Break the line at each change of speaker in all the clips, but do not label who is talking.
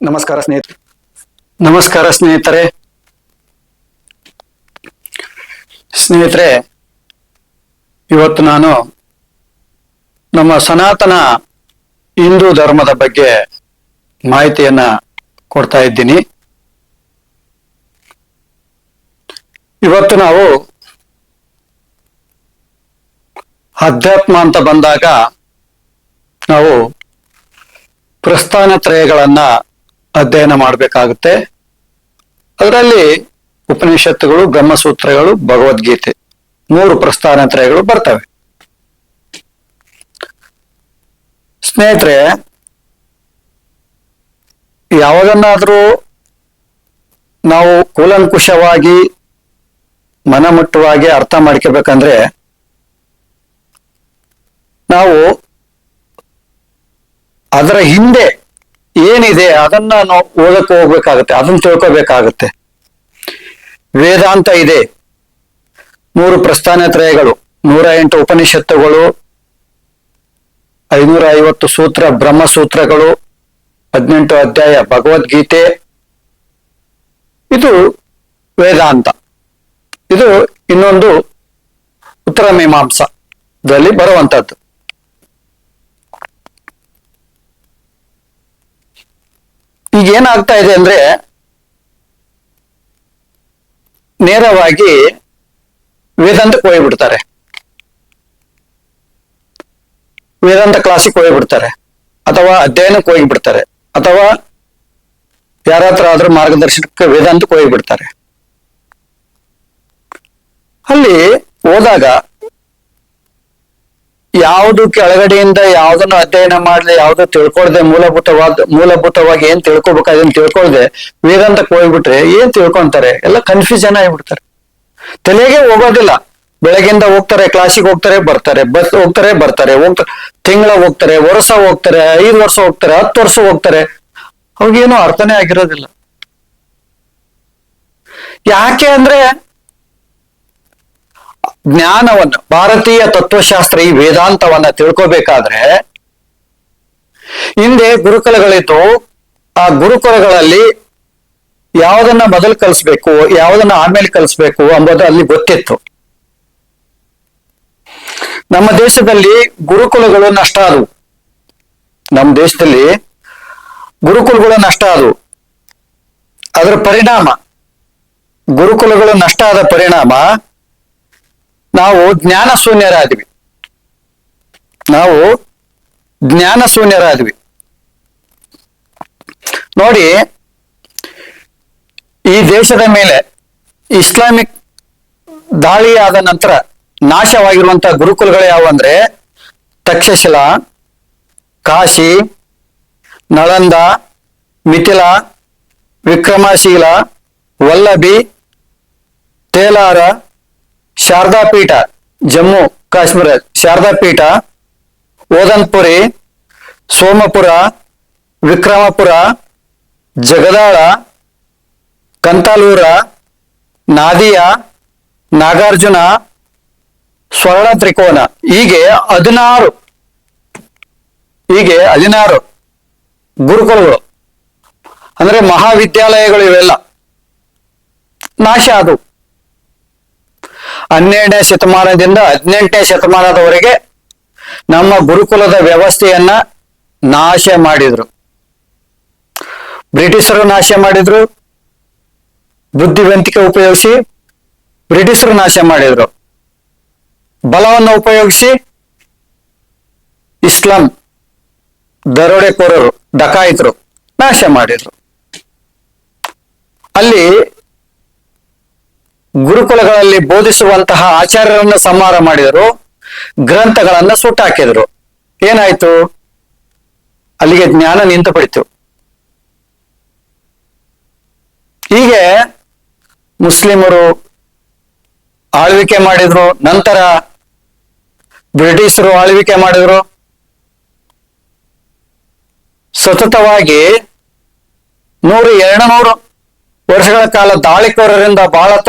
ನಮಸ್ಕಾರ ಸ್ನೇಹಿತರೆ. ನಮಸ್ಕಾರ ಸ್ನೇಹಿತರೆ. ಇವತ್ತು ನಾನು ನಮ್ಮ ಸನಾತನ ಹಿಂದೂ ಧರ್ಮದ ಬಗ್ಗೆ ಮಾಹಿತಿಯನ್ನ ಕೊಡ್ತಾ ಇದ್ದೀನಿ. ಇವತ್ತು ನಾವು ಅಧ್ಯಾತ್ಮ ಅಂತ ಬಂದಾಗ ನಾವು ಪ್ರಸ್ಥಾನತ್ರಯಗಳನ್ನ ಅಧ್ಯಯನ ಮಾಡಬೇಕಾಗುತ್ತೆ. ಅದರಲ್ಲಿ ಉಪನಿಷತ್ತುಗಳು, ಬ್ರಹ್ಮಸೂತ್ರಗಳು, ಭಗವದ್ಗೀತೆ, 3 ಪ್ರಸ್ಥಾನತ್ರಯಗಳು ಬರ್ತವೆ. ಸ್ನೇಹಿತರೆ, ಯಾವುದನ್ನಾದ್ರೂ ನಾವು ಕೂಲಂಕುಷವಾಗಿ ಮನಮುಟ್ಟವಾಗಿ ಅರ್ಥ ಮಾಡ್ಕೋಬೇಕಂದ್ರೆ ನಾವು ಅದರ ಹಿಂದೆ ಏನಿದೆ ಅದನ್ನ ನಾವು ಓದಕ್ಕೆ ಹೋಗ್ಬೇಕಾಗತ್ತೆ, ಅದನ್ನ ತಿಳ್ಕೋಬೇಕಾಗತ್ತೆ. ವೇದಾಂತ ಇದೆ, 3 ಪ್ರಸ್ಥಾನತ್ರಯಗಳು, 108 ಉಪನಿಷತ್ತುಗಳು, 550 ಸೂತ್ರ ಬ್ರಹ್ಮಸೂತ್ರಗಳು, 18 ಅಧ್ಯಾಯ ಭಗವದ್ಗೀತೆ. ಇದು ವೇದಾಂತ. ಇದು ಇನ್ನೊಂದು ಉತ್ತರ ಮೀಮಾಂಸದಲ್ಲಿ ಬರುವಂತದ್ದು. ಈಗ ಏನಾಗ್ತಾ ಇದೆ ಅಂದ್ರೆ, ನೇರವಾಗಿ ವೇದಾಂತಕ್ಕೆ ಹೋಗ್ಬಿಡ್ತಾರೆ, ವೇದಾಂತ ಕ್ಲಾಸಿಗೆ ಹೋಗ್ಬಿಡ್ತಾರೆ, ಅಥವಾ ಅಧ್ಯಯನಕ್ಕೆ ಹೋಗಿಬಿಡ್ತಾರೆ, ಅಥವಾ ಯಾರ ಹತ್ರ ಆದ್ರೂ ಮಾರ್ಗದರ್ಶನಕ್ಕೆ ವೇದಾಂತಕ್ಕೆ ಹೋಗಿಬಿಡ್ತಾರೆ. ಅಲ್ಲಿ ಹೋದಾಗ ಯಾವುದು ಕೆಳಗಡೆಯಿಂದ ಯಾವುದನ್ನು ಅಧ್ಯಯನ ಮಾಡದೆ, ಯಾವುದು ತಿಳ್ಕೊಳ್ದೆ, ಮೂಲಭೂತವಾಗಿ ಏನ್ ತಿಳ್ಕೊಬೇಕು ಅದನ್ನ ತಿಳ್ಕೊಳ್ದೆ ವೇದಾಂತಕ್ಕೆ ಹೋಗ್ಬಿಟ್ರೆ ಏನ್ ತಿಳ್ಕೊಂತಾರೆ? ಎಲ್ಲ ಕನ್ಫ್ಯೂಷನ್ ಆಗಿಬಿಡ್ತಾರೆ. ತಲೆಗೆ ಹೋಗೋದಿಲ್ಲ. ಬೆಳಗಿಂದ ಹೋಗ್ತಾರೆ, ಕ್ಲಾಸಿಗೆ ಹೋಗ್ತಾರೆ, ಬರ್ತಾರೆ, ಬಸ್ ಹೋಗ್ತಾರೆ, ತಿಂಗಳ ಹೋಗ್ತಾರೆ, ವರ್ಷ ಹೋಗ್ತಾರೆ, 5 ವರ್ಷ ಹೋಗ್ತಾರೆ, 10 ವರ್ಷ ಹೋಗ್ತಾರೆ. ಅವಾಗೇನು ಅರ್ಥನೇ ಆಗಿರೋದಿಲ್ಲ. ಯಾಕೆ ಅಂದ್ರೆ ಜ್ಞಾನವನ್ನು, ಭಾರತೀಯ ತತ್ವಶಾಸ್ತ್ರ ಈ ವೇದಾಂತವನ್ನ ತಿಳ್ಕೋಬೇಕಾದ್ರೆ ಹಿಂದೆ ಗುರುಕುಲಗಳಿತ್ತು. ಆ ಗುರುಕುಲಗಳಲ್ಲಿ ಯಾವುದನ್ನ ಮೊದಲು ಕಲಿಸ್ಬೇಕು, ಯಾವುದನ್ನ ಆಮೇಲೆ ಕಲಿಸ್ಬೇಕು ಎಂಬುದು ಅಲ್ಲಿ ಗೊತ್ತಿತ್ತು. ನಮ್ಮ ದೇಶದಲ್ಲಿ ಗುರುಕುಲಗಳು ನಷ್ಟ ಆದವು. ನಮ್ಮ ದೇಶದಲ್ಲಿ ಗುರುಕುಲಗಳು ನಷ್ಟ ಆದವು. ಅದರ ಪರಿಣಾಮ, ಗುರುಕುಲಗಳು ನಷ್ಟ ಆದ ಪರಿಣಾಮ ನಾವು ಜ್ಞಾನ ಶೂನ್ಯರಾದ್ವಿ. ನೋಡಿ, ಈ ದೇಶದ ಮೇಲೆ ಇಸ್ಲಾಮಿಕ್ ದಾಳಿ ಆದ ನಂತರ ನಾಶವಾಗಿರುವಂತಹ ಗುರುಕುಲಗಳು ಯಾವಂದ್ರೆ ತಕ್ಷಶಿಲಾ, ಕಾಶಿ, ನಳಂದ, ಮಿಥಿಲ, ವಿಕ್ರಮಶೀಲ, ವಲ್ಲಭಿ, ತೇಲಾರ, ಶಾರದಾ ಪೀಠ, ಜಮ್ಮು ಕಾಶ್ಮೀರ ಶಾರದಾ ಪೀಠ, ಓದನ್ಪುರಿ, ಸೋಮಪುರ, ವಿಕ್ರಮಪುರ, ಜಗದಾಳ, ಕಂತಾಲೂರ, ನಾದಿಯಾ, ನಾಗಾರ್ಜುನ, ಸ್ವರ್ಣ ತ್ರಿಕೋನ, ಹೀಗೆ 16 ಗುರುಕುಲಗಳು ಅಂದ್ರೆ ಮಹಾವಿದ್ಯಾಲಯಗಳು ಇವೆಲ್ಲ ನಾಶ ಆದವು. 12ನೇ ಶತಮಾನದಿಂದ 18ನೇ ಶತಮಾನದವರೆಗೆ ನಮ್ಮ ಗುರುಕುಲದ ವ್ಯವಸ್ಥೆಯನ್ನ ನಾಶ ಮಾಡಿದ್ರು. ಬ್ರಿಟಿಷರು ನಾಶ ಮಾಡಿದ್ರು. ಬುದ್ಧಿವಂತಿಕೆ ಉಪಯೋಗಿಸಿ ಬ್ರಿಟಿಷರು ನಾಶ ಮಾಡಿದ್ರು. ಬಲವನ್ನು ಉಪಯೋಗಿಸಿ ಇಸ್ಲಾಂ ದರೋಡೆಕೋರರು, ಡಕಾಯಿತರು ನಾಶ ಮಾಡಿದ್ರು. ಅಲ್ಲಿ ಗುರುಕುಲಗಳಲ್ಲಿ ಬೋಧಿಸುವಂತಹ ಆಚಾರ್ಯರನ್ನ ಸಂಹಾರ ಮಾಡಿದರು, ಗ್ರಂಥಗಳನ್ನ ಸುಟ್ಟಾಕಿದ್ರು. ಏನಾಯ್ತು? ಅಲ್ಲಿಗೆ ಜ್ಞಾನ ನಿಂತು ಬಿಡ್ತು. ಹೀಗೆ ಮುಸ್ಲಿಮರು ಆಳ್ವಿಕೆ ಮಾಡಿದ್ರು, ನಂತರ ಬ್ರಿಟಿಷರು ಆಳ್ವಿಕೆ ಮಾಡಿದ್ರು. ಸತತವಾಗಿ 100-200 ವರ್ಷಗಳ ಕಾಲ ದಾಳಿಕೋರರಿಂದ ಭಾರತ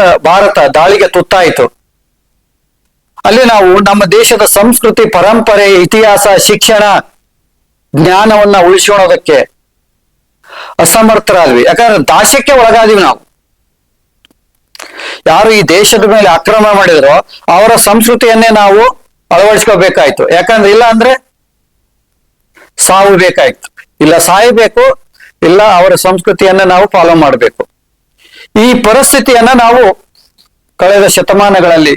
ದಾಳಿಗೆ ತುತ್ತಾಯಿತು. ಅಲ್ಲಿ ನಾವು ನಮ್ಮ ದೇಶದ ಸಂಸ್ಕೃತಿ, ಪರಂಪರೆ, ಇತಿಹಾಸ, ಶಿಕ್ಷಣ, ಜ್ಞಾನವನ್ನ ಉಳಿಸೋಣೋದಕ್ಕೆ ಅಸಮರ್ಥರಾದ್ವಿ. ಯಾಕಂದ್ರೆ ದಾಸ್ಯಕ್ಕೆ ಒಳಗಾದ್ವಿ ನಾವು. ಯಾರು ಈ ದೇಶದ ಮೇಲೆ ಆಕ್ರಮಣ ಮಾಡಿದ್ರೋ ಅವರ ಸಂಸ್ಕೃತಿಯನ್ನೇ ನಾವು ಅಳವಡಿಸ್ಕೋಬೇಕಾಯ್ತು. ಯಾಕಂದ್ರೆ ಇಲ್ಲ ಅಂದ್ರೆ ಸಾವು ಬೇಕಾಯ್ತು. ಇಲ್ಲ ಸಾಯಬೇಕು, ಇಲ್ಲ ಅವರ ಸಂಸ್ಕೃತಿಯನ್ನ ನಾವು ಫಾಲೋ ಮಾಡಬೇಕು. ಈ ಪರಿಸ್ಥಿತಿಯನ್ನ ನಾವು ಕಳೆದ ಶತಮಾನಗಳಲ್ಲಿ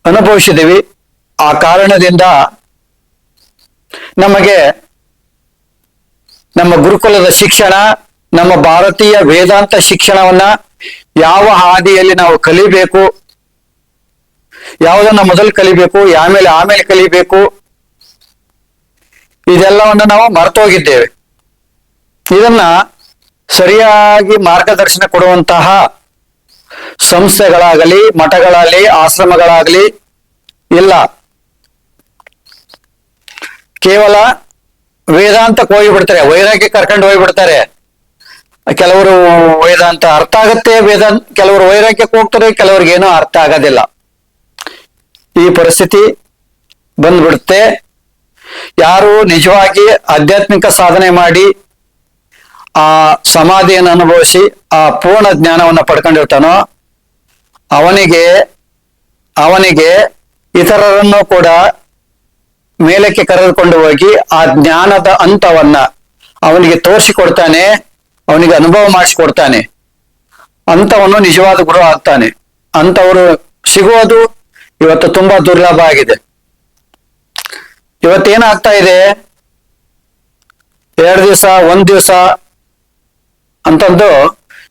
ಅನುಭವಿಸಿದ್ದೀವಿ. ಆ ಕಾರಣದಿಂದ ನಮಗೆ ನಮ್ಮ ಗುರುಕುಲದ ಶಿಕ್ಷಣ, ನಮ್ಮ ಭಾರತೀಯ ವೇದಾಂತ ಶಿಕ್ಷಣವನ್ನ ಯಾವ ಹಾದಿಯಲ್ಲಿ ನಾವು ಕಲಿಬೇಕು, ಯಾವುದನ್ನ ಮೊದಲು ಕಲಿಬೇಕು, ಆಮೇಲೆ ಕಲಿಬೇಕು, ಇದೆಲ್ಲವನ್ನ ನಾವು ಮರೆತೋಗಿದ್ದೇವೆ. ಇದನ್ನ ಸರಿಯಾಗಿ ಮಾರ್ಗದರ್ಶನ ಕೊಡುವಂತಹ ಸಂಸ್ಥೆಗಳಾಗಲಿ, ಮಠಗಳಾಗಲಿ, ಆಶ್ರಮಗಳಾಗಲಿ ಇಲ್ಲ. ಕೇವಲ ವೇದಾಂತಕ್ಕೆ ಹೋಗಿಬಿಡ್ತಾರೆ, ವೈರಾಗ್ಯ ಕರ್ಕೊಂಡು ಹೋಗ್ಬಿಡ್ತಾರೆ. ಕೆಲವರು ವೇದಾಂತ ಅರ್ಥ ಆಗತ್ತೆ, ಕೆಲವರು ವೈರಾಗ್ಯಕ್ಕೆ ಹೋಗ್ತಾರೆ, ಕೆಲವ್ರಿಗೆ ಏನೋ ಅರ್ಥ ಆಗೋದಿಲ್ಲ. ಈ ಪರಿಸ್ಥಿತಿ ಬಂದ್ಬಿಡುತ್ತೆ. ಯಾರು ನಿಜವಾಗಿ ಆಧ್ಯಾತ್ಮಿಕ ಸಾಧನೆ ಮಾಡಿ ಆ ಸಮಾಧಿಯನ್ನು ಅನುಭವಿಸಿ ಆ ಪೂರ್ಣ ಜ್ಞಾನವನ್ನ ಪಡ್ಕೊಂಡಿರ್ತಾನೋ ಅವನಿಗೆ ಇತರರನ್ನು ಕೂಡ ಮೇಲಕ್ಕೆ ಕರೆದುಕೊಂಡು ಹೋಗಿ ಆ ಜ್ಞಾನದ ಹಂತವನ್ನ ಅವನಿಗೆ ತೋರಿಸಿಕೊಡ್ತಾನೆ, ಅವನಿಗೆ ಅನುಭವ ಮಾಡಿಸಿಕೊಡ್ತಾನೆ. ಅಂತವನು ನಿಜವಾದ ಗುರು ಆಗ್ತಾನೆ. ಅಂತವರು ಸಿಗುವುದು ಇವತ್ತು ತುಂಬಾ ದುರ್ಲಭ ಆಗಿದೆ. ಇವತ್ತೇನಾಗ್ತಾ ಇದೆ, 2 ದಿವಸ 1 ದಿವಸ ಅಂತಂದು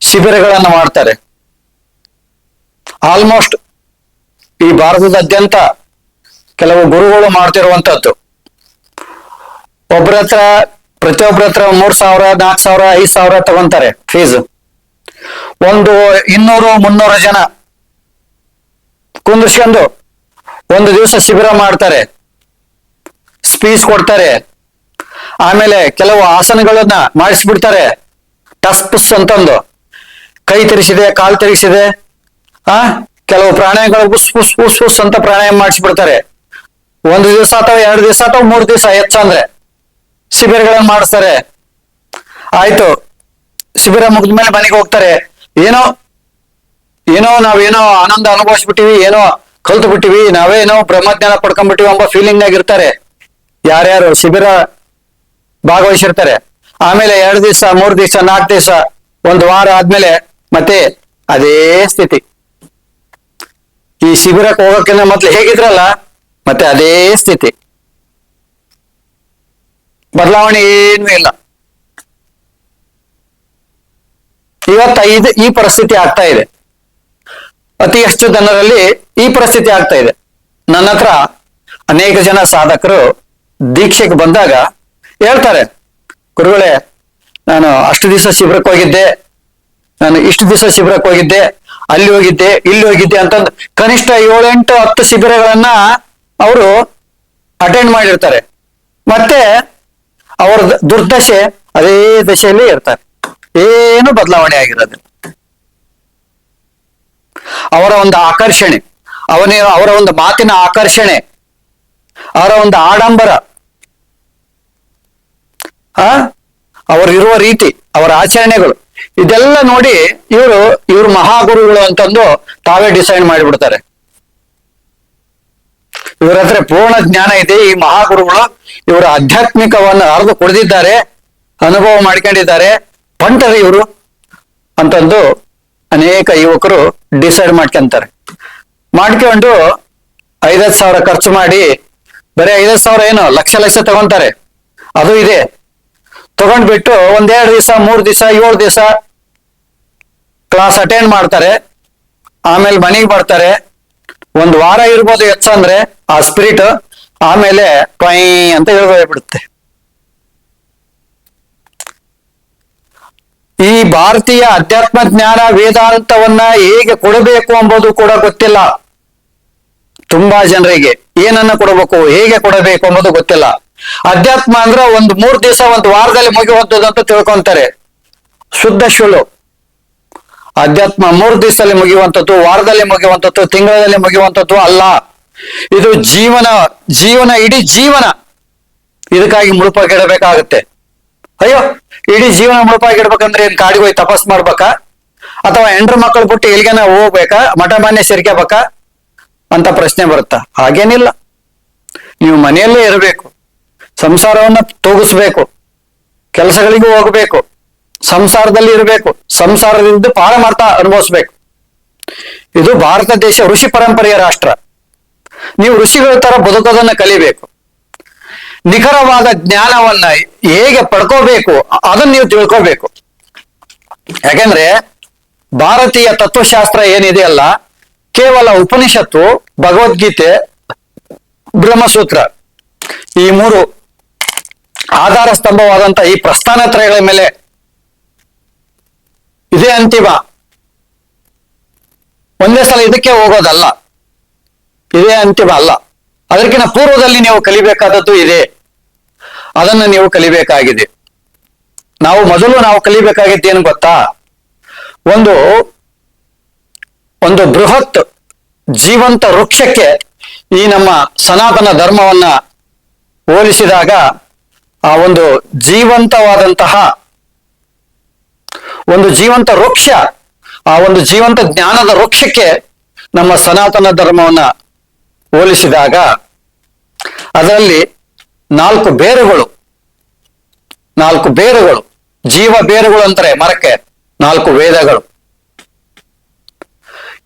ಶಿಬಿರಗಳನ್ನು ಮಾಡ್ತಾರೆ. ಆಲ್ಮೋಸ್ಟ್ ಈ ಭಾರತದಾದ್ಯಂತ ಕೆಲವು ಗುರುಗಳು ಮಾಡ್ತಿರುವಂತದ್ದು. ಪ್ರತಿಯೊಬ್ಬರ ಹತ್ರ 3,000, 4,000, 5,000 ತಗೊಂತಾರೆ ಫೀಸ್. 200-300 ಜನ ಕುಂದಿಸ್ಕೊಂಡು 1 ದಿವಸ ಶಿಬಿರ ಮಾಡ್ತಾರೆ, ಸ್ಪೀಚ್ ಕೊಡ್ತಾರೆ. ಆಮೇಲೆ ಕೆಲವು ಆಸನಗಳನ್ನ ಮಾಡಿಸ್ಬಿಡ್ತಾರೆ. ಟಸ್ ಪುಸ್ ಅಂತಂದು ಕೈ ತಿರುಗಿಸಿದೆ, ಕಾಲು ತಿರುಗಿಸಿದೆ, ಕೆಲವು ಪ್ರಾಣಾಯಾಮಗಳು ಬುಸ್ ಪುಸ್ ಪುಸ್ ಪುಸ್ ಅಂತ ಪ್ರಾಣಾಯಾಮ ಮಾಡಿಸ್ಬಿಡ್ತಾರೆ. 1 ದಿವಸ ಅಥವಾ 2 ದಿವಸ ಅಥವಾ 3 ದಿವಸ ಹೆಚ್ಚಂದ್ರೆ ಶಿಬಿರಗಳನ್ನ ಮಾಡಿಸ್ತಾರೆ. ಆಯ್ತು, ಶಿಬಿರ ಮುಗಿದ್ಮೇಲೆ ಮನೆಗೆ ಹೋಗ್ತಾರೆ. ಏನೋ ನಾವೇನೋ ಆನಂದ ಅನುಭವಿಸ್ಬಿಟ್ಟಿವಿ, ಏನೋ ಕಲ್ತು ಬಿಟ್ಟಿವಿ, ನಾವೇನೋ ಬ್ರಹ್ಮಜ್ಞಾನ ಪಡ್ಕೊಂಡ್ಬಿಟ್ಟಿವಿ ಎಂಬ ಫೀಲಿಂಗ್ ಆಗಿರ್ತಾರೆ ಯಾರ್ಯಾರು ಶಿಬಿರ ಭಾಗವಹಿಸಿರ್ತಾರೆ. ಆಮೇಲೆ 2 ದಿವಸ 3 ದಿವಸ 4 ದಿವಸ 1 ವಾರ ಆದ್ಮೇಲೆ ಮತ್ತೆ ಅದೇ ಸ್ಥಿತಿ. ಈ ಶಿಬಿರಕ್ಕೆ ಹೋಗೋಕ್ಕಿಂತ ಮೊದ್ಲು ಹೇಗಿದ್ರಲ್ಲ ಮತ್ತೆ ಅದೇ ಸ್ಥಿತಿ. ಬದಲಾವಣೆ ಏನೂ ಇಲ್ಲ. ಇವತ್ತು ಈ ಪರಿಸ್ಥಿತಿ ಆಗ್ತಾ ಇದೆ. ಅತಿ ಹೆಚ್ಚು ಜನರಲ್ಲಿ ಈ ಪರಿಸ್ಥಿತಿ ಆಗ್ತಾ ಇದೆ. ನನ್ನ ಹತ್ರ ಅನೇಕ ಜನ ಸಾಧಕರು ದೀಕ್ಷೆಗೆ ಬಂದಾಗ ಹೇಳ್ತಾರೆ, ಗುರುಗಳೇ, ನಾನು ಅಷ್ಟು ದಿವಸ ಶಿಬಿರಕ್ಕೆ ಹೋಗಿದ್ದೆ, ನಾನು ಇಷ್ಟು ದಿವಸ ಶಿಬಿರಕ್ಕೆ ಹೋಗಿದ್ದೆ, ಅಲ್ಲಿ ಹೋಗಿದ್ದೆ, ಇಲ್ಲಿ ಹೋಗಿದ್ದೆ ಅಂತಂದು ಕನಿಷ್ಠ 7-8-10 ಶಿಬಿರಗಳನ್ನ ಅವರು ಅಟೆಂಡ್ ಮಾಡಿರ್ತಾರೆ. ಮತ್ತೆ ಅವರ ದುರ್ದಶೆ ಅದೇ ದಶೆಯಲ್ಲಿ ಇರ್ತಾರೆ. ಏನು ಬದಲಾವಣೆ ಆಗಿರೋದಿಲ್ಲ. ಅವರ ಒಂದು ಆಕರ್ಷಣೆ, ಅವರ ಒಂದು ಮಾತಿನ ಆಕರ್ಷಣೆ, ಅವರ ಒಂದು ಆಡಂಬರ, ಅವರಿರುವ ರೀತಿ, ಅವರ ಆಚರಣೆಗಳು, ಇದೆಲ್ಲ ನೋಡಿ ಇವರು ಮಹಾಗುರುಗಳು ಅಂತಂದು ತಾವೇ ಡಿಸೈಡ್ ಮಾಡಿಬಿಡ್ತಾರೆ. ಇವರ ಹತ್ರ ಪೂರ್ಣ ಜ್ಞಾನ ಇದೆ, ಈ ಮಹಾಗುರುಗಳು ಇವರ ಆಧ್ಯಾತ್ಮಿಕವನ್ನು ಅರ್ದು ಕುಡಿದಿದ್ದಾರೆ, ಅನುಭವ ಮಾಡ್ಕೊಂಡಿದ್ದಾರೆ, ಪಂಟರು ಇವರು ಅಂತಂದು ಅನೇಕ ಯುವಕರು ಡಿಸೈಡ್ ಮಾಡ್ಕೊಂತಾರೆ. ಮಾಡ್ಕೊಂಡು 5-10 ಸಾವಿರ ಖರ್ಚು ಮಾಡಿ, ಬರೀ 5-10 ಸಾವಿರ ಏನು ಲಕ್ಷ ತಗೊಂತಾರೆ. ಅದು ಇದೆ. ತಗೊಂಡ್ಬಿಟ್ಟು 1-2 ದಿವಸ 3 ದಿವಸ 7 ದಿವಸ ಕ್ಲಾಸ್ ಅಟೆಂಡ್ ಮಾಡ್ತಾರೆ. ಆಮೇಲೆ ಮನೆಗೆ ಬರ್ತಾರೆ. 1 ವಾರ ಇರ್ಬೋದು ಹೆಚ್ಚಂದ್ರೆ ಆ ಸ್ಪಿರಿಟ್. ಆಮೇಲೆ ಟ್ವೈ ಅಂತ ಇಳ್ದೋಗ್ಬಿಡುತ್ತೆ. ಈ ಭಾರತೀಯ ಅಧ್ಯಾತ್ಮ ಜ್ಞಾನ ವೇದಾಂತವನ್ನ ಹೇಗೆ ಕೊಡಬೇಕು ಎಂಬುದು ಕೂಡ ಗೊತ್ತಿಲ್ಲ. ತುಂಬಾ ಜನರಿಗೆ ಏನನ್ನ ಕೊಡಬೇಕು, ಹೇಗೆ ಕೊಡಬೇಕು ಎಂಬುದು ಗೊತ್ತಿಲ್ಲ. ಅಧ್ಯಾತ್ಮ ಅಂದ್ರೆ 3 ದಿವಸ 1 ವಾರದಲ್ಲಿ ಮುಗಿಯುವಂಥದ್ದು ಅಂತ ತಿಳ್ಕೊಂತಾರೆ. ಶುದ್ಧ ಸುಳ್ಳು. ಅಧ್ಯಾತ್ಮ 3 ದಿವಸದಲ್ಲಿ ಮುಗಿಯುವಂಥದ್ದು, ವಾರದಲ್ಲಿ ಮುಗಿಯುವಂಥದ್ದು, ತಿಂಗಳಲ್ಲಿ ಮುಗಿಯುವಂಥದ್ದು ಅಲ್ಲ. ಇದು ಜೀವನ, ಇಡೀ ಜೀವನ ಇದಕ್ಕಾಗಿ ಮುಡುಪಾಗಿಡಬೇಕಾಗತ್ತೆ. ಅಯ್ಯೋ, ಇಡೀ ಜೀವನ ಮುಡುಪಾಗಿಡ್ಬೇಕಂದ್ರೆ ಏನ್ ಕಾಡಿಗೆ ಹೋಗಿ ತಪಸ್ ಮಾಡ್ಬೇಕಾ, ಅಥವಾ ಹೆಂಡ್ರ ಮಕ್ಕಳು ಬಿಟ್ಟು ಎಲ್ಲಿಗೆನ ಹೋಗ್ಬೇಕಾ, ಮಠ ಮಾನ್ಯ ಸೇರ್ಕೋಬೇಕಾ ಅಂತ ಪ್ರಶ್ನೆ ಬರುತ್ತಾ? ಹಾಗೇನಿಲ್ಲ. ನೀವು ಮನೆಯಲ್ಲೇ ಇರಬೇಕು, ಸಂಸಾರವನ್ನ ತೂಗಿಸ್ಬೇಕು, ಕೆಲಸಗಳಿಗೂ ಹೋಗ್ಬೇಕು, ಸಂಸಾರದಲ್ಲಿ ಇರಬೇಕು, ಸಂಸಾರದಿಂದ ಪಾರಮಾರ್ಥ ಅನುಭವಿಸ್ಬೇಕು. ಇದು ಭಾರತ ದೇಶ ಋಷಿ ಪರಂಪರೆಯ ರಾಷ್ಟ್ರ. ನೀವು ಋಷಿಗಳ ತರ ಬದುಕೋದನ್ನ ಕಲಿಬೇಕು. ನಿಖರವಾದ ಜ್ಞಾನವನ್ನ ಹೇಗೆ ಪಡ್ಕೋಬೇಕು ಅದನ್ನ ನೀವು ತಿಳ್ಕೋಬೇಕು. ಯಾಕೆಂದ್ರೆ ಭಾರತೀಯ ತತ್ವಶಾಸ್ತ್ರ ಏನಿದೆಯಲ್ಲ, ಕೇವಲ ಉಪನಿಷತ್ತು, ಭಗವದ್ಗೀತೆ, ಬ್ರಹ್ಮಸೂತ್ರ, ಈ ಮೂರು ಆಧಾರ ಸ್ತಂಭವಾದಂತ ಈ ಪ್ರಸ್ಥಾನತ್ರಯಗಳ ಮೇಲೆ ಇದೇ ಅಂತಿಮ. ಒಂದೇ ಸಲ ಇದಕ್ಕೆ ಹೋಗೋದಲ್ಲ, ಇದೇ ಅಂತಿಮ ಅಲ್ಲ. ಅದಕ್ಕಿಂತ ಪೂರ್ವದಲ್ಲಿ ನೀವು ಕಲಿಬೇಕಾದದ್ದು ಇದೆ, ಅದನ್ನು ನೀವು ಕಲಿಬೇಕಾಗಿದೆ. ನಾವು ಕಲಿಬೇಕಾಗಿದ್ದೇನು ಗೊತ್ತಾ? ಒಂದು ಬೃಹತ್ ಜೀವಂತ ವೃಕ್ಷಕ್ಕೆ ಈ ನಮ್ಮ ಸನಾತನ ಧರ್ಮವನ್ನ ಹೋಲಿಸಿದಾಗ, ಆ ಒಂದು ಜೀವಂತವಾದಂತಹ ಒಂದು ಜೀವಂತ ವೃಕ್ಷ, ಆ ಒಂದು ಜೀವಂತ ಜ್ಞಾನದ ವೃಕ್ಷಕ್ಕೆ ನಮ್ಮ ಸನಾತನ ಧರ್ಮವನ್ನ ಹೋಲಿಸಿದಾಗ ಅದರಲ್ಲಿ 4 ಬೇರುಗಳು, ಜೀವ ಬೇರುಗಳು ಅಂತಾರೆ ಮರಕ್ಕೆ, 4 ವೇದಗಳು.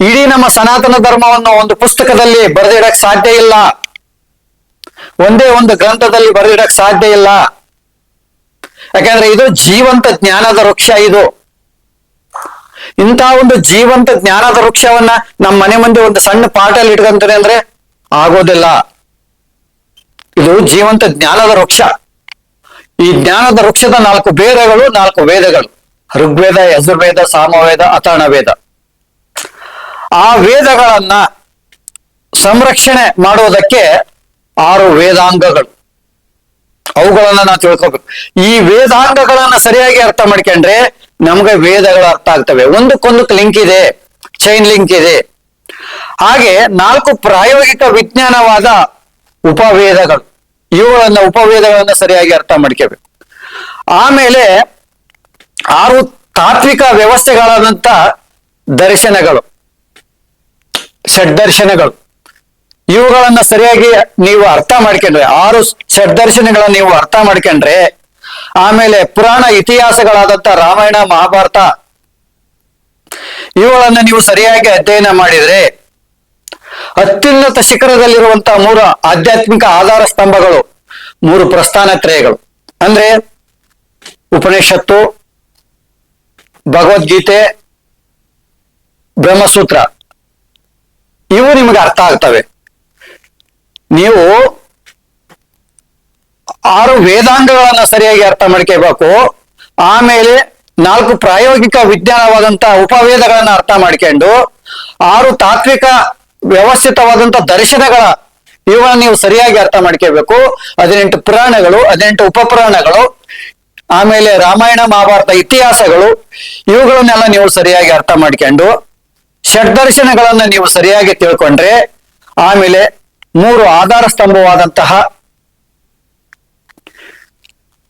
ಇಡೀ ನಮ್ಮ ಸನಾತನ ಧರ್ಮವನ್ನು ಒಂದು ಪುಸ್ತಕದಲ್ಲಿ ಬರೆದಿಡಕ್ ಸಾಧ್ಯ ಇಲ್ಲ, ಒಂದೇ ಒಂದು ಗ್ರಂಥದಲ್ಲಿ ಬರೆದಿಡಕ್ ಸಾಧ್ಯ ಇಲ್ಲ. ಯಾಕಂದ್ರೆ ಇದು ಜೀವಂತ ಜ್ಞಾನದ ವೃಕ್ಷ. ಇಂಥ ಒಂದು ಜೀವಂತ ಜ್ಞಾನದ ವೃಕ್ಷವನ್ನ ನಮ್ಮ ಮನೆ ಮುಂದೆ ಒಂದು ಸಣ್ಣ ಪಾಟಲ್ಲಿ ಇಟ್ಕೊಂತಾರೆ ಅಂದ್ರೆ ಆಗೋದಿಲ್ಲ. ಇದು ಜೀವಂತ ಜ್ಞಾನದ ವೃಕ್ಷ. ಈ ಜ್ಞಾನದ ವೃಕ್ಷದ 4 ಬೇರುಗಳು, 4 ವೇದಗಳು: ಋಗ್ವೇದ, ಯಜುರ್ವೇದ, ಸಾಮವೇದ, ಅಥರ್ಣ ವೇದ. ಆ ವೇದಗಳನ್ನ ಸಂರಕ್ಷಣೆ ಮಾಡುವುದಕ್ಕೆ 6 ವೇದಾಂಗಗಳು, ಅವುಗಳನ್ನ ನಾವು ತಿಳ್ಕೋಬೇಕು. ಈ ವೇದಾಂಗಗಳನ್ನ ಸರಿಯಾಗಿ ಅರ್ಥ ಮಾಡ್ಕೊಂಡ್ರೆ ನಮ್ಗೆ ವೇದಗಳು ಅರ್ಥ ಆಗ್ತವೆ. ಒಂದಕ್ಕೊಂದಕ್ಕೆ ಲಿಂಕ್ ಇದೆ, ಚೈನ್ ಲಿಂಕ್ ಇದೆ. ಹಾಗೆ 4 ಪ್ರಾಯೋಗಿಕ ವಿಜ್ಞಾನವಾದ ಉಪವೇದಗಳು, ಉಪವೇದಗಳನ್ನ ಸರಿಯಾಗಿ ಅರ್ಥ ಮಾಡ್ಕೋಬೇಕು. ಆಮೇಲೆ 6 ತಾತ್ವಿಕ ವ್ಯವಸ್ಥೆಗಳಾದಂತ ದರ್ಶನಗಳು, ಷಡ್ದರ್ಶನಗಳು, ಇವುಗಳನ್ನ ಸರಿಯಾಗಿ ನೀವು ಅರ್ಥ ಮಾಡ್ಕೊಂಡ್ರೆ, 6 ಷಡ್ದರ್ಶನಗಳನ್ನ ನೀವು ಅರ್ಥ ಮಾಡ್ಕೊಂಡ್ರೆ, ಆಮೇಲೆ ಪುರಾಣ ಇತಿಹಾಸಗಳಾದಂತ ರಾಮಾಯಣ, ಮಹಾಭಾರತ, ಇವುಗಳನ್ನ ನೀವು ಸರಿಯಾಗಿ ಅಧ್ಯಯನ ಮಾಡಿದ್ರೆ ಅತ್ಯುನ್ನತ ಶಿಖರದಲ್ಲಿರುವಂತಹ 3 ಆಧ್ಯಾತ್ಮಿಕ ಆಧಾರ ಸ್ತಂಭಗಳು, 3 ಪ್ರಸ್ಥಾನತ್ರಯಗಳು ಅಂದ್ರೆ ಉಪನಿಷತ್ತು, ಭಗವದ್ಗೀತೆ, ಬ್ರಹ್ಮಸೂತ್ರ, ಇವು ನಿಮಗೆ ಅರ್ಥ ಆಗ್ತವೆ. ನೀವು 6 ವೇದಾಂಗಗಳನ್ನ ಸರಿಯಾಗಿ ಅರ್ಥ ಮಾಡ್ಕೋಬೇಕು. ಆಮೇಲೆ 4 ಪ್ರಾಯೋಗಿಕ ವಿಜ್ಞಾನವಾದಂತ ಉಪವೇದಗಳನ್ನ ಅರ್ಥ ಮಾಡ್ಕೊಂಡು 6 ತಾತ್ವಿಕ ವ್ಯವಸ್ಥಿತವಾದಂತ ದರ್ಶನಗಳ ಇವುಗಳನ್ನ ನೀವು ಸರಿಯಾಗಿ ಅರ್ಥ ಮಾಡ್ಕೋಬೇಕು. 18 ಪುರಾಣಗಳು, 18 ಉಪಪುರಾಣಗಳು, ಆಮೇಲೆ ರಾಮಾಯಣ, ಮಹಾಭಾರತ, ಇತಿಹಾಸಗಳು, ಇವುಗಳನ್ನೆಲ್ಲ ನೀವು ಸರಿಯಾಗಿ ಅರ್ಥ ಮಾಡ್ಕೊಂಡು ಷಡ್ದರ್ಶನಗಳನ್ನ ನೀವು ಸರಿಯಾಗಿ ತಿಳ್ಕೊಂಡ್ರೆ ಆಮೇಲೆ 3 ಆಧಾರ ಸ್ತಂಭವಾದಂತಹ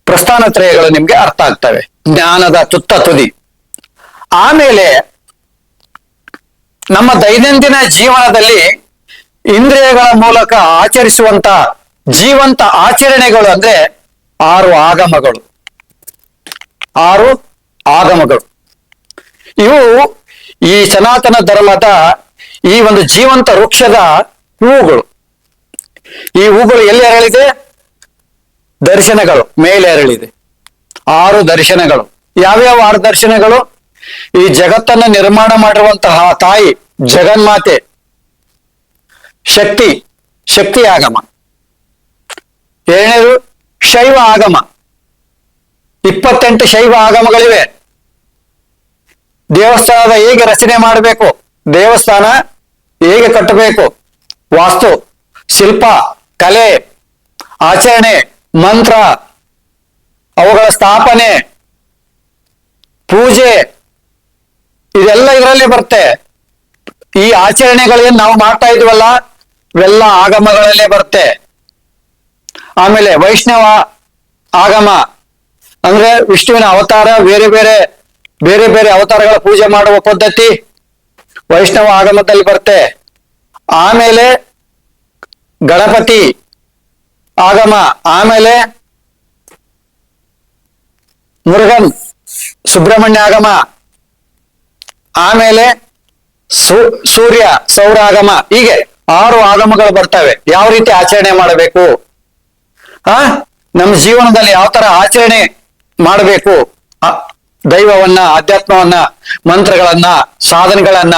ಪ್ರಸ್ಥಾನತ್ರಯಗಳು ನಿಮ್ಗೆ ಅರ್ಥ ಆಗ್ತವೆ, ಜ್ಞಾನದ ತುತ್ತ ತುದಿ. ಆಮೇಲೆ ನಮ್ಮ ದೈನಂದಿನ ಜೀವನದಲ್ಲಿ ಇಂದ್ರಿಯಗಳ ಮೂಲಕ ಆಚರಿಸುವಂತ ಜೀವಂತ ಆಚರಣೆಗಳು ಅಂದ್ರೆ 6 ಆಗಮಗಳು. 6 ಆಗಮಗಳು ಇವು ಈ ಸನಾತನ ಧರ್ಮದ ಈ ಒಂದು ಜೀವಂತ ವೃಕ್ಷದ ಹೂವುಗಳು. ಈ ಹೂಗಳು ಎಲ್ಲಿ ಅರಳಿದೆ? ದರ್ಶನಗಳು ಮೇಲೆ ಅರಳಿದೆ. 6 ದರ್ಶನಗಳು. ಯಾವ್ಯಾವ 6 ದರ್ಶನಗಳು? ಈ ಜಗತ್ತನ್ನ ನಿರ್ಮಾಣ ಮಾಡಿರುವಂತಹ ತಾಯಿ ಜಗನ್ಮಾತೆ ಶಕ್ತಿ ಆಗಮ. 2ನೇದು ಶೈವ ಆಗಮ. 28 ಶೈವ ಆಗಮಗಳಿವೆ. ದೇವಸ್ಥಾನದ ಹೇಗೆ ರಚನೆ ಮಾಡಬೇಕು, ದೇವಸ್ಥಾನ ಹೇಗೆ ಕಟ್ಟಬೇಕು, ವಾಸ್ತು, ಶಿಲ್ಪ, ಕಲೆ, ಆಚರಣೆ, ಮಂತ್ರ, ಅವುಗಳ ಸ್ಥಾಪನೆ, ಪೂಜೆ, ಇದೆಲ್ಲ ಇದರಲ್ಲಿ ಬರುತ್ತೆ. ಈ ಆಚರಣೆಗಳೇನು ನಾವು ಮಾಡ್ತಾ ಇದ್ವಲ್ಲ, ಇವೆಲ್ಲ ಆಗಮಗಳಲ್ಲೇ ಬರುತ್ತೆ. ಆಮೇಲೆ ವೈಷ್ಣವ ಆಗಮ ಅಂದ್ರೆ ವಿಷ್ಣುವಿನ ಅವತಾರ, ಬೇರೆ ಬೇರೆ ಬೇರೆ ಬೇರೆ ಅವತಾರಗಳ ಪೂಜೆ ಮಾಡುವ ಪದ್ಧತಿ ವೈಷ್ಣವ ಆಗಮದಲ್ಲಿ ಬರುತ್ತೆ. ಆಮೇಲೆ ಗಣಪತಿ ಆಗಮ, ಆಮೇಲೆ ಮುರುಗನ್ ಸುಬ್ರಹ್ಮಣ್ಯ ಆಗಮ, ಆಮೇಲೆ ಸೂರ್ಯ ಸೌರಾಗಮ. ಹೀಗೆ 6 ಆಗಮಗಳು ಬರ್ತವೆ. ಯಾವ ರೀತಿ ಆಚರಣೆ ಮಾಡಬೇಕು, ನಮ್ಮ ಜೀವನದಲ್ಲಿ ಯಾವ ತರ ಆಚರಣೆ ಮಾಡಬೇಕು, ದೈವವನ್ನ, ಅಧ್ಯಾತ್ಮವನ್ನ, ಮಂತ್ರಗಳನ್ನ, ಸಾಧನೆಗಳನ್ನ,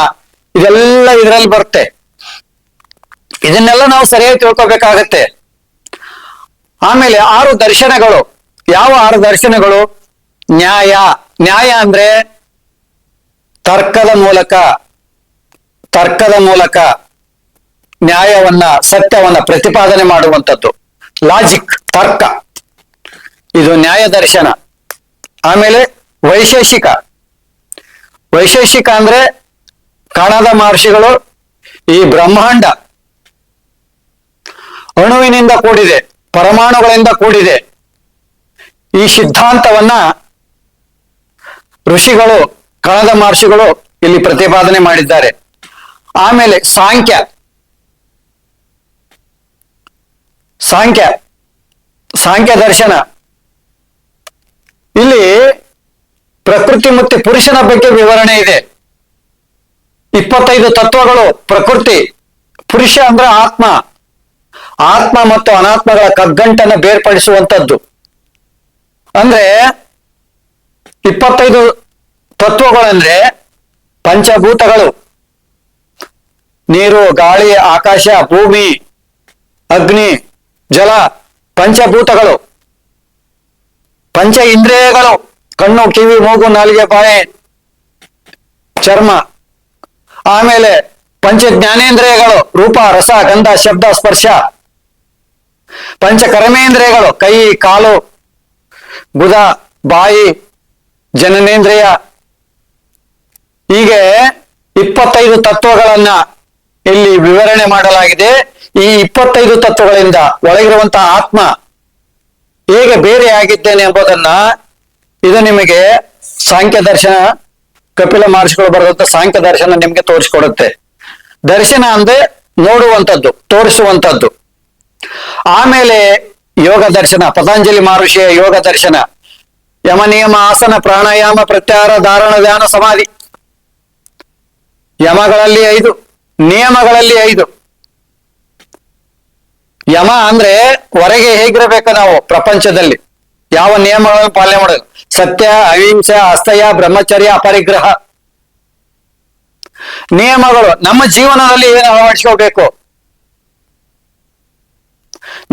ಇದೆಲ್ಲ ಇದರಲ್ಲಿ ಬರುತ್ತೆ. ಇದನ್ನೆಲ್ಲ ನಾವು ಸರಿಯಾಗಿ ತಿಳ್ಕೊಬೇಕಾಗತ್ತೆ. ಆಮೇಲೆ 6 ದರ್ಶನಗಳು. ಯಾವ 6 ದರ್ಶನಗಳು? ನ್ಯಾಯ. ನ್ಯಾಯ ಅಂದ್ರೆ ತರ್ಕದ ಮೂಲಕ ನ್ಯಾಯವನ್ನ, ಸತ್ಯವನ್ನ ಪ್ರತಿಪಾದನೆ ಮಾಡುವಂಥದ್ದು. ಲಾಜಿಕ್, ತರ್ಕ, ಇದು ನ್ಯಾಯ ದರ್ಶನ. ಆಮೇಲೆ ವೈಶೇಷಿಕ. ವೈಶೇಷಿಕ ಅಂದ್ರೆ ಕಾಣದ ಮಹರ್ಷಿಗಳು ಈ ಬ್ರಹ್ಮಾಂಡ ಅಣುವಿನಿಂದ ಕೂಡಿದೆ, ಪರಮಾಣುಗಳಿಂದ ಕೂಡಿದೆ. ಈ ಸಿದ್ಧಾಂತವನ್ನ ಋಷಿಗಳು, ಕಣದ ಮಹರ್ಷಿಗಳು ಇಲ್ಲಿ ಪ್ರತಿಪಾದನೆ ಮಾಡಿದ್ದಾರೆ. ಆಮೇಲೆ ಸಾಂಖ್ಯ. ಸಾಂಖ್ಯ ದರ್ಶನ. ಇಲ್ಲಿ ಪ್ರಕೃತಿ ಮತ್ತು ಪುರುಷನ ಬಗ್ಗೆ ವಿವರಣೆ ಇದೆ. 25 ತತ್ವಗಳು ಪ್ರಕೃತಿ. ಪುರುಷ ಅಂದ್ರೆ ಆತ್ಮ. ಆತ್ಮ ಮತ್ತು ಅನಾತ್ಮಗಳ ಕಗ್ಗಂಟನ್ನು ಬೇರ್ಪಡಿಸುವಂಥದ್ದು. ಅಂದ್ರೆ 25 ತತ್ವಗಳಂದ್ರೆ ಪಂಚಭೂತಗಳು: ನೀರು, ಗಾಳಿ, ಆಕಾಶ, ಭೂಮಿ, ಅಗ್ನಿ, ಜಲ. ಪಂಚಭೂತಗಳು. ಪಂಚ ಇಂದ್ರಿಯಗಳು: ಕಣ್ಣು, ಕಿವಿ, ಮೂಗು, ನಾಲಿಗೆ, ಬಾಯಿ, ಚರ್ಮ. ಆಮೇಲೆ ಪಂಚ ಜ್ಞಾನೇಂದ್ರಿಯಗಳು: ರೂಪ, ರಸ, ಗಂಧ, ಶಬ್ದ, ಸ್ಪರ್ಶ. ಪಂಚ ಕರ್ಮೇಂದ್ರಿಯಗಳು: ಕೈ, ಕಾಲು, ಗುದ, ಬಾಯಿ, ಜನನೇಂದ್ರಿಯ. ಹೀಗೆ 25 ತತ್ವಗಳನ್ನ ಇಲ್ಲಿ ವಿವರಣೆ ಮಾಡಲಾಗಿದೆ. ಈ 25 ತತ್ವಗಳಿಂದ ಒಳಗಿರುವಂತಹ ಆತ್ಮ ಹೇಗೆ ಬೇರೆಯಾಗಿದ್ದೇನೆ ಎಂಬುದನ್ನ ಇದು ನಿಮಗೆ ಸಾಂಖ್ಯ ದರ್ಶನ, ಕಪಿಲ ಮಹರ್ಷಿಗಳು ಬರೆದಂತ ಸಾಂಖ್ಯ ದರ್ಶನ ನಿಮ್ಗೆ ತೋರಿಸ್ಕೊಡುತ್ತೆ. ದರ್ಶನ ಅಂದ್ರೆ ನೋಡುವಂಥದ್ದು, ತೋರಿಸುವಂಥದ್ದು. ಆಮೇಲೆ ಯೋಗ ದರ್ಶನ, ಪತಂಜಲಿ ಮಹರ್ಷಿಯ ಯೋಗ ದರ್ಶನ. ಯಮ, ನಿಯಮ, ಆಸನ, ಪ್ರಾಣಾಯಾಮ, ಪ್ರತ್ಯಾಹಾರ, ಧಾರಣ, ಧ್ಯಾನ, ಸಮಾಧಿ. ಯಮಗಳಲ್ಲಿ 5, ನಿಯಮಗಳಲ್ಲಿ 5. ಯಮ ಅಂದ್ರೆ ಹೊರಗೆ ಹೇಗಿರಬೇಕು ನಾವು ಪ್ರಪಂಚದಲ್ಲಿ, ಯಾವ ನಿಯಮಗಳನ್ನು ಪಾಲನೆ ಮಾಡೋದು. ಸತ್ಯ, ಅಹಿಂಸೆ, ಅಸ್ತಯ, ಬ್ರಹ್ಮಚರ್ಯ, ಅಪರಿಗ್ರಹ. ನಿಯಮಗಳು ನಮ್ಮ ಜೀವನದಲ್ಲಿ ಏನು ಅಳವಡಿಸ್ಕೋಬೇಕು,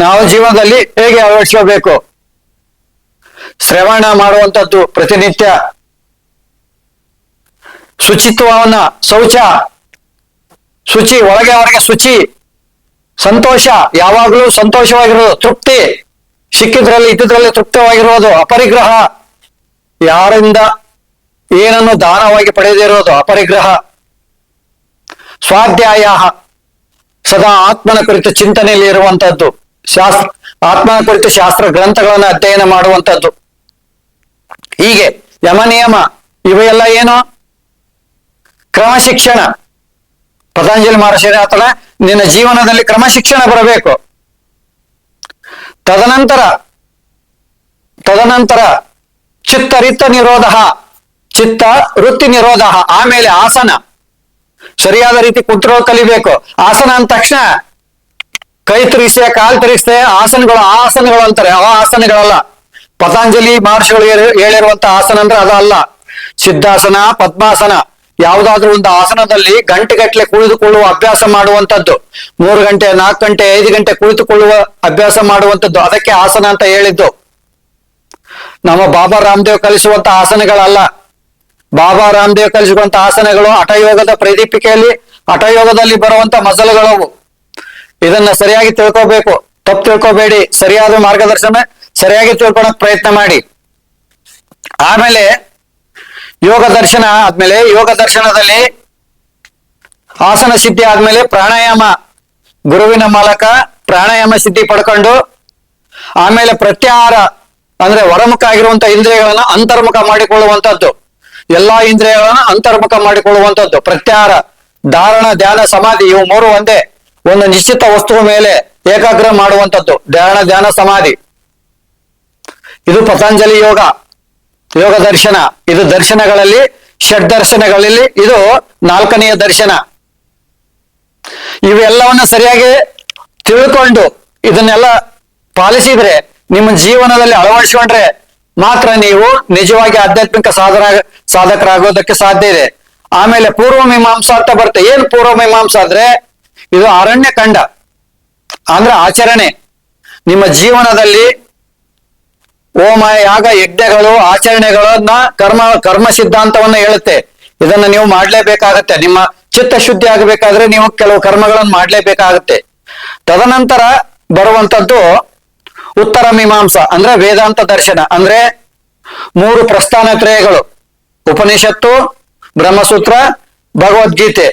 ನಾವು ಜೀವನದಲ್ಲಿ ಹೇಗೆ ಅಳವಡಿಸ್ಕೋಬೇಕು. ಶ್ರವಣ ಮಾಡುವಂಥದ್ದು ಪ್ರತಿನಿತ್ಯ. ಶುಚಿತ್ವವನ್ನ, ಶುಚಿ, ಒಳಗೆ ಹೊರಗೆ ಶುಚಿ. ಸಂತೋಷ, ಯಾವಾಗಲೂ ಸಂತೋಷವಾಗಿರೋದು. ತೃಪ್ತಿ, ಸಿಕ್ಕಿದ್ರಲ್ಲಿ ಇದ್ದಿದ್ರಲ್ಲಿ ತೃಪ್ತವಾಗಿರೋದು. ಅಪರಿಗ್ರಹ, ಯಾರಿಂದ ಏನನ್ನು ದಾನವಾಗಿ ಪಡೆದಿರೋದು ಅಪರಿಗ್ರಹ. ಸ್ವಾಧ್ಯಾಯ, ಸದಾ ಆತ್ಮನ ಕುರಿತು ಚಿಂತನೆಯಲ್ಲಿ ಇರುವಂತದ್ದು. ಆತ್ಮನ ಕುರಿತು ಶಾಸ್ತ್ರ ಗ್ರಂಥಗಳನ್ನು ಅಧ್ಯಯನ ಮಾಡುವಂಥದ್ದು. ಹೀಗೆ ಯಮ, ನಿಯಮ ಇವೆಲ್ಲ ಏನು? ಕ್ರಮಶಿಕ್ಷಣ. ಪತಂಜಲಿ ಮಹರ್ಷಿ ಆತನ ನಿನ್ನ ಜೀವನದಲ್ಲಿ ಕ್ರಮಶಿಕ್ಷಣ ಬರಬೇಕು. ತದನಂತರ ಚಿತ್ತರಿತ್ತ ನಿರೋಧ, ಚಿತ್ತ ವೃತ್ತಿ ನಿರೋಧ. ಆಮೇಲೆ ಆಸನ, ಸರಿಯಾದ ರೀತಿ ಕುಂತ್ಕೊಳ್ಳೋ ಕಲಿಬೇಕು. ಆಸನ ಅಂದ ತಕ್ಷಣ ಕೈ ತಿರುಗಿಸೆ, ಕಾಲ್ ತಿರುಗಿಸೆ ಆಸನಗಳು ಅಂತಾರೆ. ಆ ಆಸನಗಳಲ್ಲ. ಪತಂಜಲಿ ಮಹರ್ಷಿಗಳು ಹೇಳಿರುವಂತ ಆಸನ ಅಂದ್ರೆ ಅದಲ್ಲ. ಸಿದ್ಧಾಸನ, ಪದ್ಮಾಸನ, ಯಾವುದಾದ್ರೂ ಒಂದು ಆಸನದಲ್ಲಿ ಗಂಟೆಗಟ್ಟಲೆ ಕುಳಿತುಕೊಳ್ಳುವ ಅಭ್ಯಾಸ ಮಾಡುವಂಥದ್ದು. 3 ಗಂಟೆ, 4 ಗಂಟೆ, 5 ಗಂಟೆ ಕುಳಿತುಕೊಳ್ಳುವ ಅಭ್ಯಾಸ ಮಾಡುವಂಥದ್ದು. ಅದಕ್ಕೆ ಆಸನ ಅಂತ ಹೇಳಿದ್ದು. ನಮ್ಮ ಬಾಬಾ ರಾಮದೇವ್ ಕಲಿಸುವಂತ ಆಸನಗಳಲ್ಲ. ಬಾಬಾ ರಾಮದೇವ್ ಕಲಿಸುವಂತ ಆಸನಗಳು ಹಠಯೋಗದ ಪ್ರದೀಪಿಕೆಯಲ್ಲಿ, ಹಠಯೋಗದಲ್ಲಿ ಬರುವಂತ ಮಜಲುಗಳವು. ಇದನ್ನ ಸರಿಯಾಗಿ ತಿಳ್ಕೋಬೇಕು, ತಪ್ಪು ತಿಳ್ಕೋಬೇಡಿ. ಸರಿಯಾದ ಮಾರ್ಗದರ್ಶನ ಸರಿಯಾಗಿ ತಿಳ್ಕೊಳಕ್ ಪ್ರಯತ್ನ ಮಾಡಿ. ಆಮೇಲೆ ಯೋಗ ದರ್ಶನ ಆದ್ಮೇಲೆ, ಯೋಗ ದರ್ಶನದಲ್ಲಿ ಆಸನ ಸಿದ್ಧಿ ಆದ್ಮೇಲೆ ಪ್ರಾಣಾಯಾಮ. ಗುರುವಿನ ಮೂಲಕ ಪ್ರಾಣಾಯಾಮ ಸಿದ್ಧಿ ಪಡ್ಕೊಂಡು ಆಮೇಲೆ ಪ್ರತ್ಯಾಹಾರ ಅಂದ್ರೆ ಹೊರಮುಖ ಆಗಿರುವಂತ ಇಂದ್ರಿಯಗಳನ್ನ ಅಂತರ್ಮುಖ ಮಾಡಿಕೊಳ್ಳುವಂತದ್ದು, ಎಲ್ಲಾ ಇಂದ್ರಿಯಗಳನ್ನ ಅಂತರ್ಮುಖ ಮಾಡಿಕೊಳ್ಳುವಂತದ್ದು, ಪ್ರತ್ಯಾಹಾರ, ಧಾರಣ, ಧ್ಯಾನ, ಸಮಾಧಿ ಇವು ಮೂರು ಒಂದೇ. ಒಂದು ನಿಶ್ಚಿತ ವಸ್ತುವ ಮೇಲೆ ಏಕಾಗ್ರ ಮಾಡುವಂತದ್ದು ಧ್ಯಾನ, ಧ್ಯಾನ, ಸಮಾಧಿ. ಇದು ಪತಂಜಲಿ ಯೋಗ, ಯೋಗ ದರ್ಶನ. ಇದು ದರ್ಶನಗಳಲ್ಲಿ ಷಡ್ ದರ್ಶನಗಳಲ್ಲಿ ಇದು 4ನೆಯ ದರ್ಶನ. ಇವೆಲ್ಲವನ್ನ ಸರಿಯಾಗಿ ತಿಳ್ಕೊಂಡು ಇದನ್ನೆಲ್ಲ ಪಾಲಿಸಿದ್ರೆ, ನಿಮ್ಮ ಜೀವನದಲ್ಲಿ ಅಳವಡಿಸಿಕೊಂಡ್ರೆ ಮಾತ್ರ ನೀವು ನಿಜವಾಗಿ ಆಧ್ಯಾತ್ಮಿಕ ಸಾಧಕರಾಗೋದಕ್ಕೆ ಸಾಧ್ಯ ಇದೆ. ಆಮೇಲೆ ಪೂರ್ವ ಮೀಮಾಂಸಾ ಅಂತ ಬರುತ್ತೆ. ಏನ್ ಪೂರ್ವ ಮೀಮಾಂಸಾ ಅಂದ್ರೆ ಇದು ಅರಣ್ಯ ಕಂಡ ಅಂದ್ರೆ ಆಚರಣೆ. ನಿಮ್ಮ ಜೀವನದಲ್ಲಿ ಹೋಮ, ಯಾಗ, ಯಜ್ಞಗಳು, ಆಚರಣೆಗಳನ್ನ ಕರ್ಮ ಸಿದ್ಧಾಂತವನ್ನ ಹೇಳುತ್ತೆ. ಇದನ್ನ ನೀವು ಮಾಡ್ಲೇಬೇಕಾಗತ್ತೆ. ನಿಮ್ಮ ಚಿತ್ತ ಶುದ್ಧಿ ಆಗಬೇಕಾದ್ರೆ ನೀವು ಕೆಲವು ಕರ್ಮಗಳನ್ನು ಮಾಡ್ಲೇಬೇಕಾಗತ್ತೆ. ತದನಂತರ ಬರುವಂತದ್ದು ಉತ್ತರ ಮೀಮಾಂಸಾ ಅಂದ್ರೆ ವೇದಾಂತ ದರ್ಶನ. ಅಂದ್ರೆ 3 ಪ್ರಸ್ಥಾನತ್ರಯಗಳು, ಉಪನಿಷತ್ತು, ಬ್ರಹ್ಮಸೂತ್ರ, ಭಗವದ್ಗೀತೆ.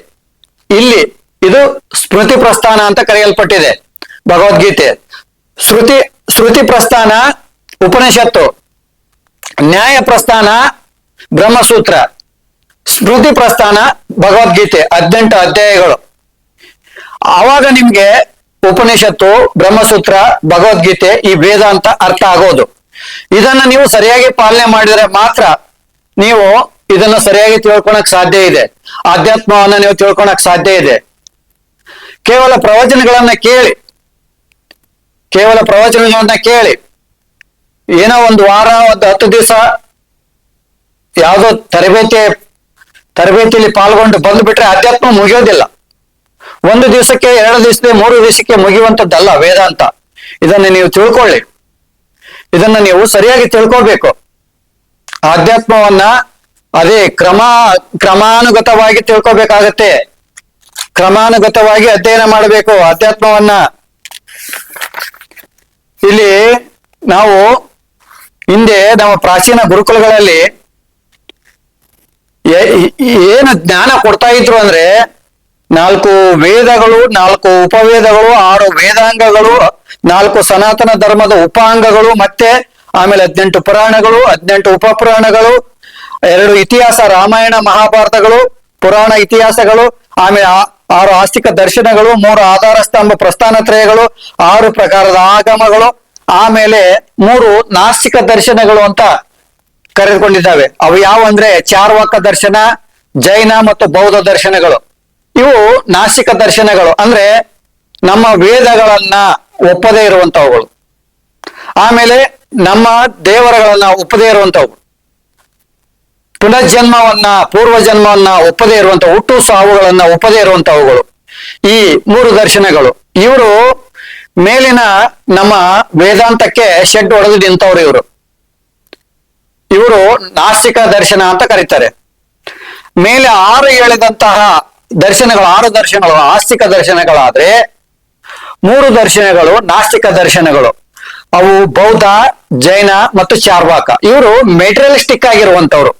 ಇಲ್ಲಿ ಇದು ಸ್ಮೃತಿ ಪ್ರಸ್ಥಾನ ಅಂತ ಕರೆಯಲ್ಪಟ್ಟಿದೆ. ಭಗವದ್ಗೀತೆ ಶ್ರುತಿ ಪ್ರಸ್ಥಾನ ಉಪನಿಷತ್ತು, ನ್ಯಾಯ ಪ್ರಸ್ಥಾನ ಬ್ರಹ್ಮಸೂತ್ರ, ಸ್ಮೃತಿ ಪ್ರಸ್ಥಾನ ಭಗವದ್ಗೀತೆ. 18 ಅಧ್ಯಾಯಗಳು. ಆವಾಗ ನಿಮ್ಗೆ ಉಪನಿಷತ್ತು, ಬ್ರಹ್ಮಸೂತ್ರ, ಭಗವದ್ಗೀತೆ ಈ ವೇದಾಂತ ಅರ್ಥ ಆಗೋದು. ಇದನ್ನ ನೀವು ಸರಿಯಾಗಿ ಪಾಲನೆ ಮಾಡಿದ್ರೆ ಮಾತ್ರ ನೀವು ಇದನ್ನ ಸರಿಯಾಗಿ ತಿಳ್ಕೊಳಕ್ ಸಾಧ್ಯ ಇದೆ. ಆಧ್ಯಾತ್ಮವನ್ನ ನೀವು ತಿಳ್ಕೊಳಕ್ ಸಾಧ್ಯ ಇದೆ. ಕೇವಲ ಪ್ರವಚನಗಳನ್ನ ಕೇಳಿ ಏನೋ ಒಂದು ವಾರ, ಒಂದು 10 ದಿವಸ ಯಾವುದೋ ತರಬೇತಿಯಲ್ಲಿ ಪಾಲ್ಗೊಂಡು ಬಂದ್ಬಿಟ್ರೆ ಅಧ್ಯಾತ್ಮ ಮುಗಿಯೋದಿಲ್ಲ. 1 ದಿವಸಕ್ಕೆ, 2 ದಿವಸಕ್ಕೆ, 3 ದಿವಸಕ್ಕೆ ಮುಗಿಯುವಂಥದ್ದಲ್ಲ ವೇದಾಂತ. ಇದನ್ನ ನೀವು ತಿಳ್ಕೊಳ್ಳಿ. ಇದನ್ನ ನೀವು ಸರಿಯಾಗಿ ತಿಳ್ಕೊಳ್ಬೇಕು. ಆಧ್ಯಾತ್ಮವನ್ನ ಅದೇ ಕ್ರಮಾನುಗತವಾಗಿ ತಿಳ್ಕೊಬೇಕಾಗತ್ತೆ. ಕ್ರಮಾನುಗತವಾಗಿ ಅಧ್ಯಯನ ಮಾಡಬೇಕು ಅಧ್ಯಾತ್ಮವನ್ನ. ಇಲ್ಲಿ ನಾವು ಹಿಂದೆ ನಮ್ಮ ಪ್ರಾಚೀನ ಗುರುಕುಲಗಳಲ್ಲಿ ಏನು ಜ್ಞಾನ ಕೊಡ್ತಾ ಇದ್ರು ಅಂದ್ರೆ 4 ವೇದಗಳು, 4 ಉಪವೇದಗಳು, 6 ವೇದಾಂಗಗಳು, 4 ಸನಾತನ ಧರ್ಮದ ಉಪಾಂಗಗಳು, ಮತ್ತೆ ಆಮೇಲೆ 18 ಪುರಾಣಗಳು, 18 ಉಪಪುರಾಣಗಳು, 2 ಇತಿಹಾಸ, ರಾಮಾಯಣ ಮಹಾಭಾರತಗಳು, ಪುರಾಣ ಇತಿಹಾಸಗಳು, ಆಮೇಲೆ 6 ಆಸ್ತಿಕ ದರ್ಶನಗಳು, 3 ಆಧಾರ ಸ್ತಂಭ ಪ್ರಸ್ಥಾನತ್ರಯಗಳು, 6 ಪ್ರಕಾರದ ಆಗಮಗಳು, ಆಮೇಲೆ 3 ನಾಸ್ತಿಕ ದರ್ಶನಗಳು ಅಂತ ಕರೆದುಕೊಂಡಿದ್ದಾವೆ. ಅವು ಯಾವ ಅಂದ್ರೆ ಚಾರ್ವಾಕ ದರ್ಶನ, ಜೈನ ಮತ್ತು ಬೌದ್ಧ ದರ್ಶನಗಳು. ಇವು ನಾಸ್ತಿಕ ದರ್ಶನಗಳು. ಅಂದ್ರೆ ನಮ್ಮ ವೇದಗಳನ್ನ ಒಪ್ಪದೇ ಇರುವಂತವುಗಳು. ಆಮೇಲೆ ನಮ್ಮ ದೇವರುಗಳನ್ನ ಒಪ್ಪದೇ ಇರುವಂತವು, ಪುನರ್ಜನ್ಮವನ್ನ, ಪೂರ್ವ ಜನ್ಮವನ್ನ ಒಪ್ಪದೇ ಇರುವಂತ, ಹುಟ್ಟು ಸಾವುಗಳನ್ನ ಒಪ್ಪದೇ ಇರುವಂತವುಗಳು ಈ 3 ದರ್ಶನಗಳು. ಇವರು ಮೇಲಿನ ನಮ್ಮ ವೇದಾಂತಕ್ಕೆ ಶೆಡ್ ಹೊಡೆದು ನಿಂತವ್ರು. ಇವರು ನಾಸ್ತಿಕ ದರ್ಶನ ಅಂತ ಕರೀತಾರೆ. ಮೇಲೆ 6 ಹೇಳಿದಂತಹ ದರ್ಶನಗಳು, 6 ದರ್ಶನಗಳು ಆಸ್ತಿಕ ದರ್ಶನಗಳಾದ್ರೆ 3 ದರ್ಶನಗಳು ನಾಸ್ತಿಕ ದರ್ಶನಗಳು. ಅವು ಬೌದ್ಧ, ಜೈನ ಮತ್ತು ಚಾರ್ವಾಕ. ಇವರು ಮೆಟೀರಿಯಲಿಸ್ಟಿಕ್ ಆಗಿರುವಂತವ್ರು.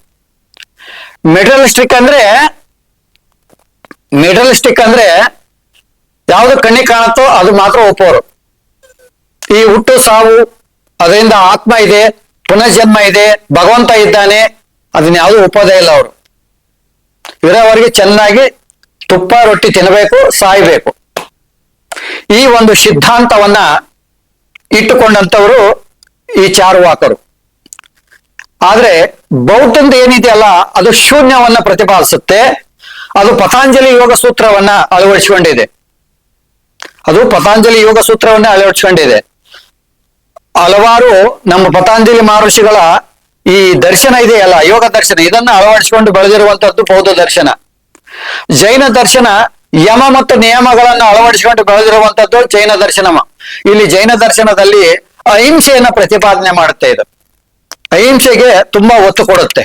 ಮೆಟೀರಿಯಲಿಸ್ಟಿಕ್ ಅಂದ್ರೆ ಯಾವ್ದು ಕಣ್ಣಿಗೆ ಕಾಣುತ್ತೋ ಅದು ಮಾತ್ರ ಒಪ್ಪೋರು. ಈ ಹುಟ್ಟು ಸಾವು, ಅದರಿಂದ ಆತ್ಮ ಇದೆ, ಪುನರ್ಜನ್ಮ ಇದೆ, ಭಗವಂತ ಇದ್ದಾನೆ, ಅದನ್ನ ಯಾವುದು ಒಪ್ಪೋದೇ ಇಲ್ಲ ಅವರು. ಇರೋವರೆಗೆ ಚೆನ್ನಾಗಿ ತುಪ್ಪ ರೊಟ್ಟಿ ತಿನ್ನಬೇಕು, ಸಾಯ್ಬೇಕು. ಈ ಒಂದು ಸಿದ್ಧಾಂತವನ್ನ ಇಟ್ಟುಕೊಂಡಂತವರು ಈ ಚಾರ್ವಾಕರು. ಆದ್ರೆ ಬೌದ್ಧಂದ ಏನಿದೆಯಲ್ಲ ಅದು ಶೂನ್ಯವನ್ನ ಪ್ರತಿಪಾದಿಸುತ್ತೆ. ಅದು ಪತಾಂಜಲಿ ಯೋಗ ಸೂತ್ರವನ್ನ ಅಳವಡಿಸಿಕೊಂಡಿದೆ. ಹಲವಾರು ನಮ್ಮ ಪತಾಂಜಲಿ ಮಹರ್ಷಿಗಳ ಈ ದರ್ಶನ ಇದೆಯಲ್ಲ, ಯೋಗ ದರ್ಶನ, ಇದನ್ನ ಅಳವಡಿಸಿಕೊಂಡು ಬೆಳೆದಿರುವಂತದ್ದು ಬೌದ್ಧ ದರ್ಶನ. ಜೈನ ದರ್ಶನ ಯಮ ಮತ್ತು ನಿಯಮಗಳನ್ನ ಅಳವಡಿಸಿಕೊಂಡು ಬೆಳೆದಿರುವಂತದ್ದು ಜೈನ ದರ್ಶನ. ಇಲ್ಲಿ ಜೈನ ದರ್ಶನದಲ್ಲಿ ಅಹಿಂಸೆಯನ್ನ ಪ್ರತಿಪಾದನೆ ಮಾಡುತ್ತೆ. ಇದು ಅಹಿಂಸೆಗೆ ತುಂಬಾ ಒತ್ತು ಕೊಡುತ್ತೆ.